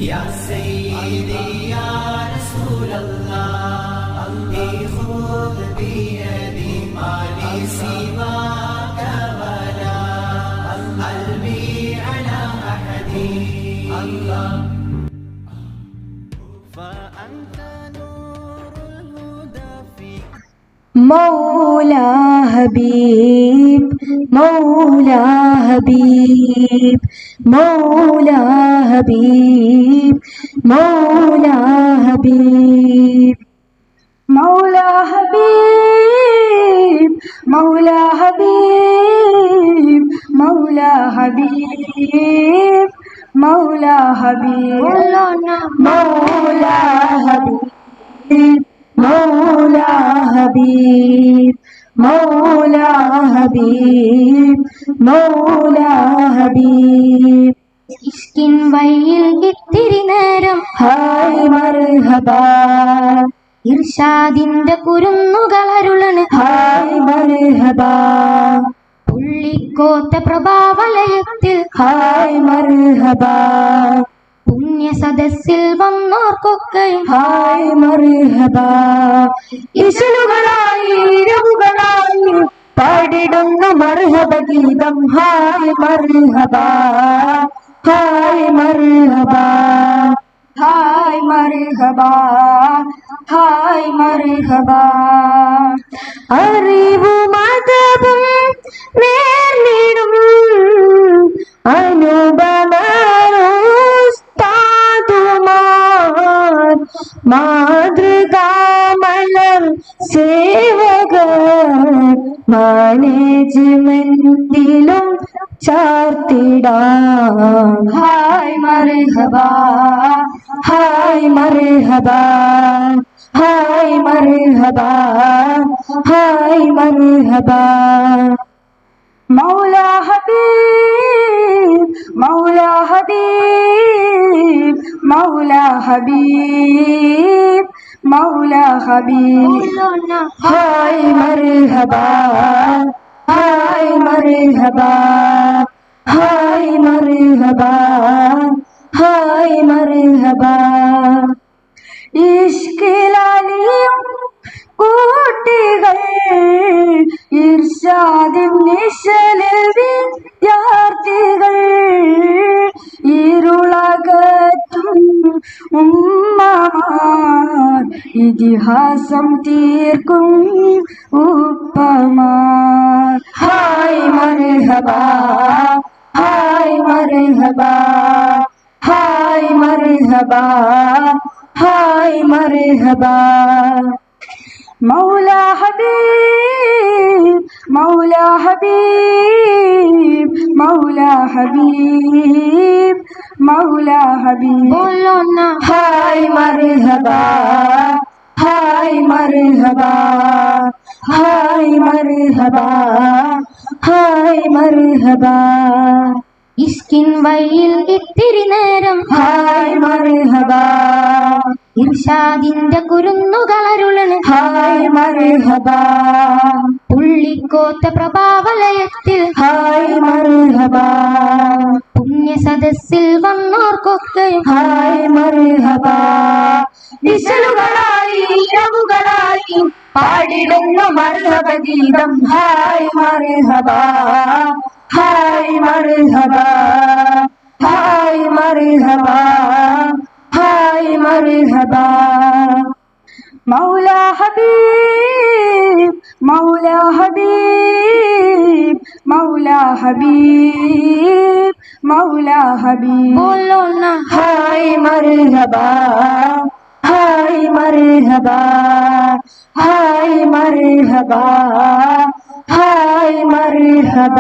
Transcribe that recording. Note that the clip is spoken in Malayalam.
يا سيدي يا رسول الله خذ بيدي ما لي سواك ولا قلبي على أحد الله فأنت نور الهدى في مولا حبيب مولا حبيب مولا حبيب مولا حبيب مولا حبيب مولا حبيب مولا حبيب مولا حبيب مولا حبيب مولا حبيب مولا حبيب مولا حبيب ഇഷ്കിൻ വഴിയിൽ ഇത്തിരി നേരം ഹായ് മർഹബ ഇർഷാദിന്റെ കുരുന്നുകൾ അരുളണ് ഹായ് മർഹബ പുള്ളിക്കോത്ത പ്രഭാവലയത്തിൽ ഹായ് മർഹബ പുണ്യ സദസ്സിൽ വന്നോർക്കൊക്കെയും ഹായ് മർഹബ ഇശലുകളായി ഇരവുകളായി പാടിടുന്ന മർഹബ ഗീതം ഹായ് മർഹബ ഹായ് മർഹബ ഹായ് മർഹബ ഹായ് മർഹബ അറിവും മതവും നേർന്നിടും അനുപമരുസ്താദുമാർ മാതൃകാമലർ സേവകർ മാനേജ്മെന്റിലും ചാർത്തിടാം ഹായ് മർഹബ ഹായ് മർഹബ ഹായ് മർഹബ ഹായ് മർഹബ മൗലാ ഹബീബ് മൗലാ ഹബീബ് മൗലാ ഹബീബ് മൗലാ ഹബീബ് ഹായ് മർഹബ ഹായ് മർഹബ ഹായ് മർഹബ ഹായ് മർഹബ ഇഷ്കിലാലിയും കൂട്ടികൾ ഇർഷാദിൻ നിശലിൽ വിദ്യാർത്ഥികൾ ഇരുളകറ്റും ഉമ്മമാർ ഇതിഹാസം തീർക്കും ഉപ്പമാർ ഹായ് മർഹബ ഹായ് മർഹബ ഹായ് മർഹബ ഹായ് മർഹബ മൗലാ ഹബീബ് മൗലാ ഹബീബ് മൗലാ ഹബീബ് മൗലാ ഹബീബ് ഹായ് മർഹബ ഹായ് മർഹബ ഹായ് മർഹബ ഹായ് മർഹബ ഇഷ്കിൻ വഴിയിൽ ഇത്തിരി നേരം ഹായ് മർഹബ ഇർഷാദിന്റെ കുരുന്നുകൾ അരുളണ് ഹായ് മർഹബ പുള്ളിക്കോത്ത പ്രഭാവലയത്തിൽ ഹായ് മർഹബ പുണ്യ സദസ്സിൽ വന്നോർക്കൊക്കെയും ഹായ് മർഹബ ഇശലുകളായി ഇരവുകളായി പാടിടുന്ന മർഹബ ഗീതം ഹായ് മർഹബ ഹായ് മർഹബ ഹായ് മർഹബ ഹായ് മർഹബ മൗലാ ഹബീബ് മൗലാ ഹബീബ് മൗലാ ഹബീബ് മൗലാ ഹബീബ് ഹായ് മർഹബ ഹായ് മർഹബ ഹായ് മർഹബ ഹായ് മർഹബ